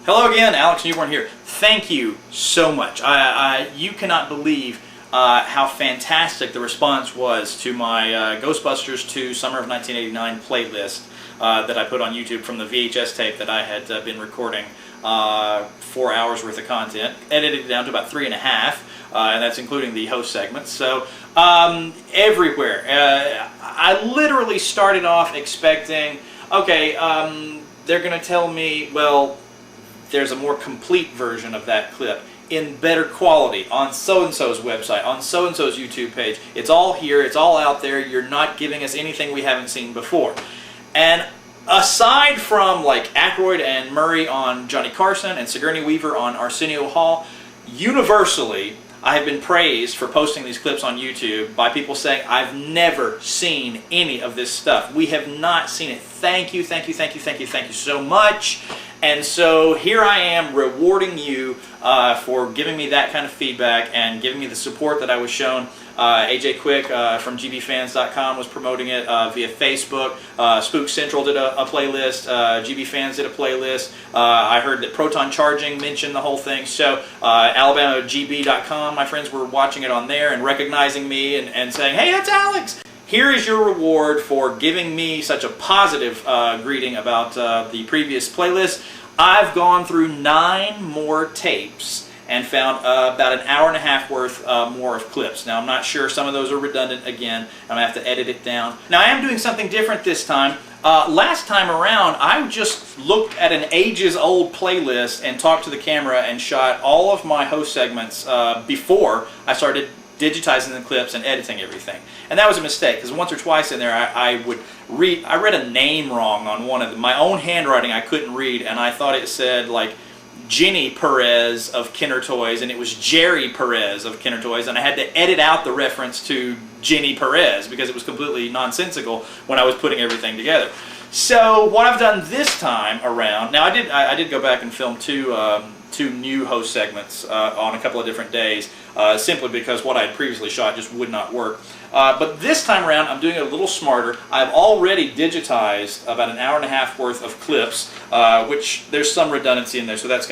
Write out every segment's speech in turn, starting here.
Hello again, Alex Newborn here. Thank you so much. You cannot believe how fantastic the response was to my Ghostbusters 2 Summer of 1989 playlist that I put on YouTube from the VHS tape that I had been recording 4 hours worth of content, edited it down to about 3.5, and that's including the host segments. So everywhere. I literally started off expecting, okay, they're going to tell me, well, there's a more complete version of that clip in better quality on so-and-so's website, on so-and-so's YouTube page. It's all here, it's all out there, you're not giving us anything we haven't seen before. And aside from like Aykroyd and Murray on Johnny Carson and Sigourney Weaver on Arsenio Hall, universally I have been praised for posting these clips on YouTube by people saying, I've never seen any of this stuff. We have not seen it. Thank you, thank you, thank you, thank you, thank you so much. And so here I am rewarding you for giving me that kind of feedback and giving me the support that I was shown. AJ Quick from gbfans.com was promoting it via Facebook. Spook Central did a playlist. GB Fans did a playlist. I heard that Proton Charging mentioned the whole thing. So AlabamaGB.com, my friends were watching it on there and recognizing me and saying, hey, that's Alex! Here is your reward for giving me such a positive greeting about the previous playlist. I've gone through 9 more tapes and found about an hour and a half worth more of clips. Now I'm not sure, some of those are redundant again. I'm going to have to edit it down. Now I am doing something different this time. Last time around I just looked at an ages old playlist and talked to the camera and shot all of my host segments before I started digitizing the clips and editing everything. And that was a mistake, because once or twice in there I read a name wrong on one of them. My own handwriting I couldn't read, and I thought it said like Jenny Perez of Kenner Toys, and it was Jerry Perez of Kenner Toys, and I had to edit out the reference to Jenny Perez because it was completely nonsensical when I was putting everything together. So what I've done this time around, now I did go back and film two new host segments on a couple of different days, simply because what I had previously shot just would not work. But this time around, I'm doing it a little smarter. I've already digitized about an hour and a half worth of clips, which there's some redundancy in there, so that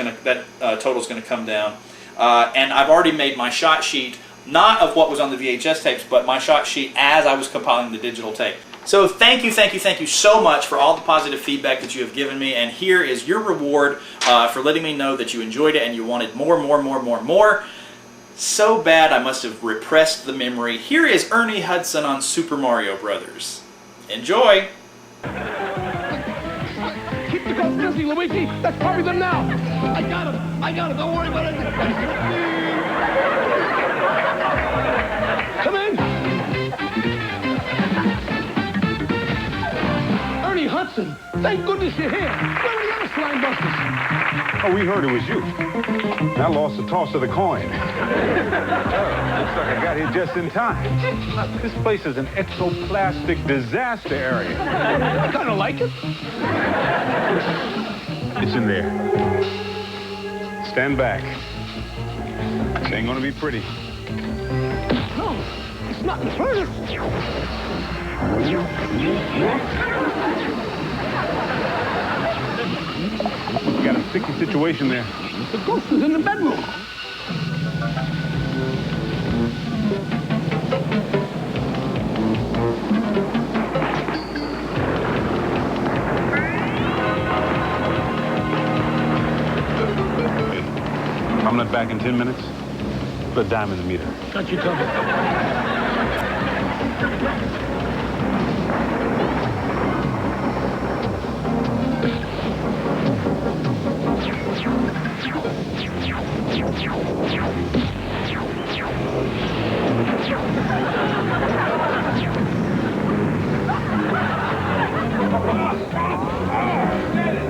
total's going to come down. And I've already made my shot sheet, not of what was on the VHS tapes, but my shot sheet as I was compiling the digital tape. So thank you so much for all the positive feedback that you have given me, and here is your reward for letting me know that you enjoyed it and you wanted more. So bad I must have repressed the memory. Here is Ernie Hudson on Super Mario Brothers. Enjoy! Keep the ghost busy, Luigi! Let's hurry them now! I got him! Don't worry about it! Come in! Ernie Hudson! Thank goodness you're here! Where are the other slime busters? Oh, we heard it was you. I lost the toss of the coin. Looks like I got here just in time. This place is an ectoplastic disaster area. I kind of like it. It's in there. Stand back. This ain't gonna be pretty. No, it's not in further. We got a sticky situation there. The ghost is in the bedroom. I'm not back in 10 minutes. Put a dime in the meter. Got you covered.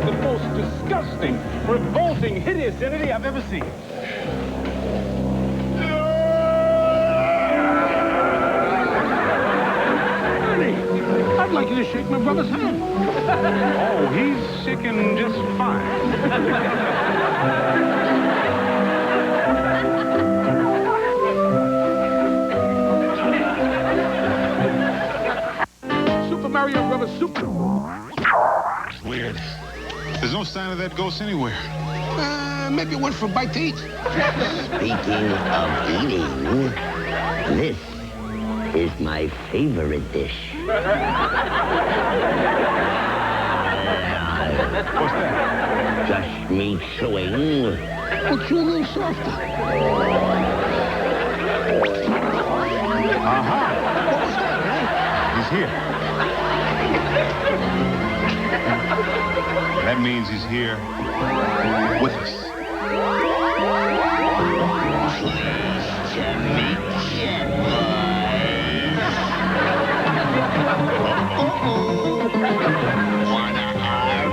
The most disgusting, revolting, hideous entity I've ever seen. Ernie, I'd like you to shake my brother's hand. Oh, he's shaking just fine. Super Mario Brothers Super. Weird. There's no sign of that ghost anywhere. Maybe it went for a bite to eat. Speaking of eating, this is my favorite dish. What's that? Just meat chewing. Well, chew a little softer. Uh-huh. What was that, man? He's here. That means he's here with us. Pleased to meet you, boys. Wanna arm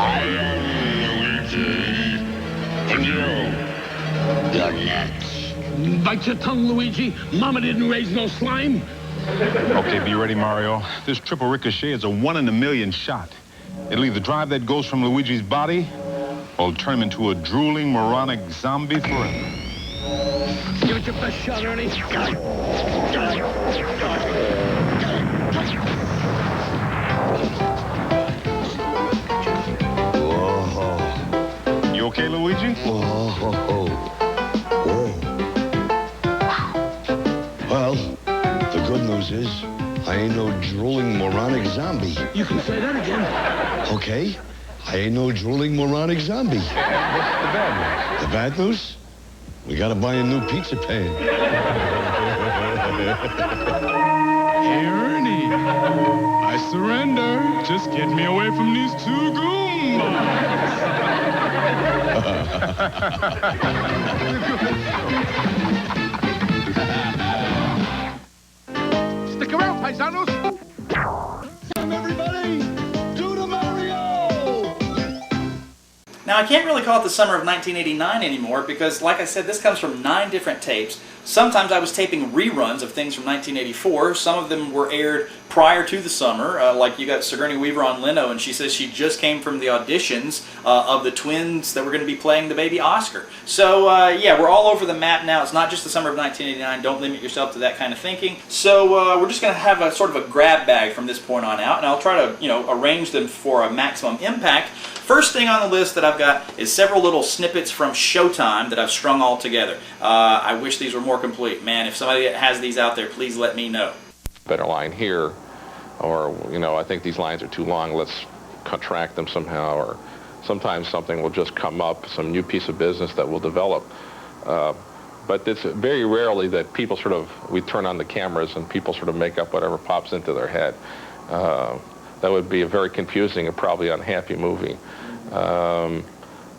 I am Luigi. And you're next. Bite your tongue, Luigi. Mama didn't raise no slime. Okay, be ready, Mario. This triple ricochet is a 1 in a million shot. It'll either drive that ghost from Luigi's body or turn him into a drooling, moronic zombie forever. Give it your best shot, Ernie. You okay, Luigi? Well, the good news is I ain't no drooling moronic zombie. You can say that again. Okay? I ain't no drooling moronic zombie. What's the bad news? The bad news? We gotta buy a new pizza pan. Hey, Ernie, I surrender. Just get me away from these two Stick around, paisanos. Everybody, do the Mario! Now, I can't really call it the summer of 1989 anymore because, like I said, this comes from 9 different tapes. Sometimes I was taping reruns of things from 1984. Some of them were aired prior to the summer. Like you got Sigourney Weaver on Leno, and she says she just came from the auditions of the twins that were going to be playing the baby Oscar. So, yeah, we're all over the map now. It's not just the summer of 1989. Don't limit yourself to that kind of thinking. So, we're just going to have a sort of a grab bag from this point on out, and I'll try to, arrange them for a maximum impact. First thing on the list that I've got is several little snippets from Showtime that I've strung all together. I wish these were more complete. Man, if somebody has these out there, please let me know. Better line here, or I think these lines are too long, let's contract them somehow, or sometimes something will just come up, some new piece of business that will develop. But it's very rarely that people we turn on the cameras and people sort of make up whatever pops into their head. That would be a very confusing and probably unhappy movie.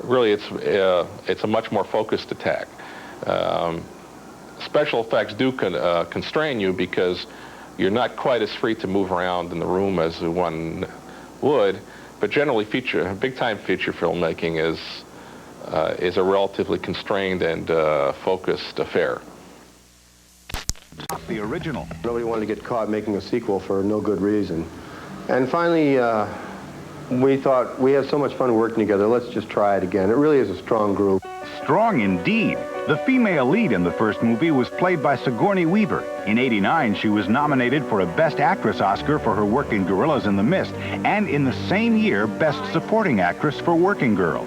Really, it's a much more focused attack. Special effects do constrain you because you're not quite as free to move around in the room as one would, but generally big-time feature filmmaking is a relatively constrained and focused affair. The original. Nobody wanted to get caught making a sequel for no good reason. And finally, we thought, we had so much fun working together, let's just try it again. It really is a strong group. Strong indeed. The female lead in the first movie was played by Sigourney Weaver. In '89, she was nominated for a Best Actress Oscar for her work in Gorillas in the Mist, and in the same year, Best Supporting Actress for Working Girl.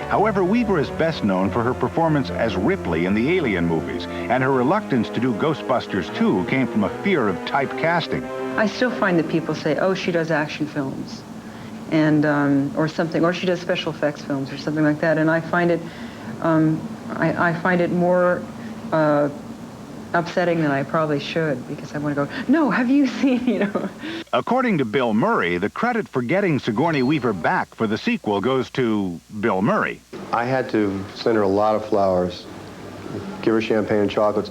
However, Weaver is best known for her performance as Ripley in the Alien movies, and her reluctance to do Ghostbusters 2 came from a fear of typecasting. I still find that people say, oh, she does action films, and or something, or she does special effects films or something like that, and I find it I find it more upsetting than I probably should, because I want to go, no, have you seen, According to Bill Murray, the credit for getting Sigourney Weaver back for the sequel goes to Bill Murray. I had to send her a lot of flowers, give her champagne and chocolates,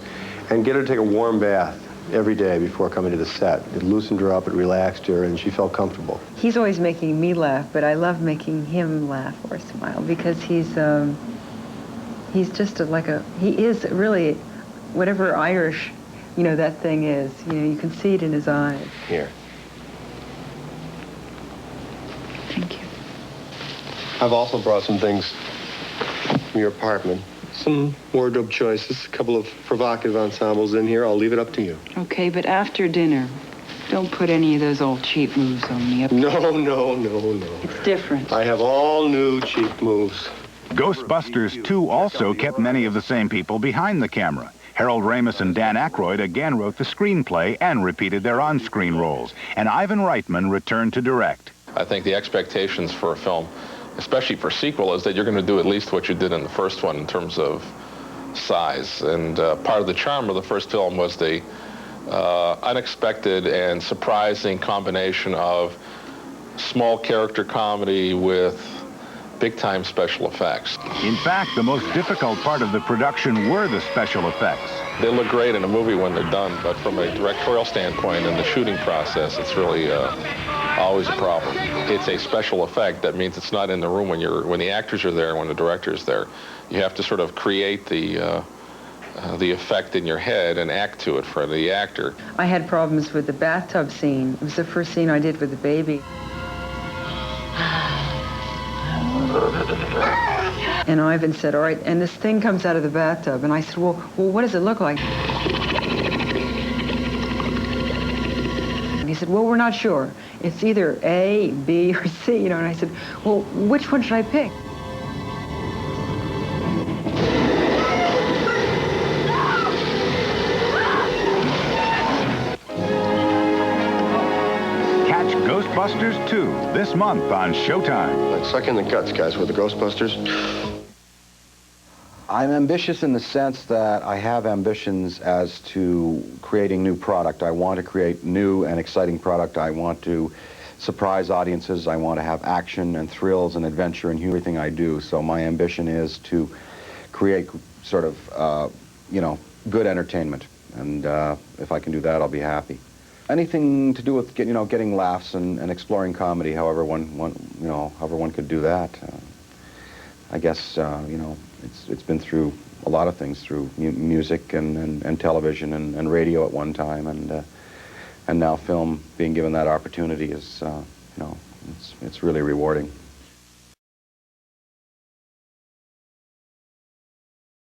and get her to take a warm bath every day before coming to the set. It loosened her up, it relaxed her, and she felt comfortable. He's always making me laugh, but I love making him laugh or smile, because he's just he is really whatever Irish, that thing is. You can see it in his eyes. Here. Thank you. I've also brought some things from your apartment. Some wardrobe choices, a couple of provocative ensembles in here. I'll leave it up to you. Okay, but after dinner, don't put any of those old cheap moves on me. No. It's different. I have all new cheap moves. Ghostbusters 2 also kept many of the same people behind the camera. Harold Ramis and Dan Aykroyd again wrote the screenplay and repeated their on-screen roles. And Ivan Reitman returned to direct. I think the expectations for a film, especially for sequel, is that you're going to do at least what you did in the first one in terms of size. And part of the charm of the first film was the unexpected and surprising combination of small character comedy with big-time special effects. In fact, the most difficult part of the production were the special effects. They look great in a movie when they're done, but from a directorial standpoint and the shooting process, it's really always a problem. It's a special effect. That means it's not in the room when the actors are there, when the director's there. You have to sort of create the effect in your head and act to it for the actor. I had problems with the bathtub scene. It was the first scene I did with the baby. And Ivan said, all right, and this thing comes out of the bathtub. And I said, well, what does it look like? And he said, well, we're not sure. It's either A, B, or C, you know. And I said, well, which one should I pick? Catch Ghostbusters 2 this month on Showtime. Let's suck in the guts, guys, with the Ghostbusters. I'm ambitious in the sense that I have ambitions as to creating new product. I want to create new and exciting product. I want to surprise audiences. I want to have action and thrills and adventure in everything I do. So my ambition is to create sort of, good entertainment. And if I can do that, I'll be happy. Anything to do with getting laughs and exploring comedy, however one could do that. I guess it's been through a lot of things, through music and television and radio at one time, and now film. Being given that opportunity is it's really rewarding.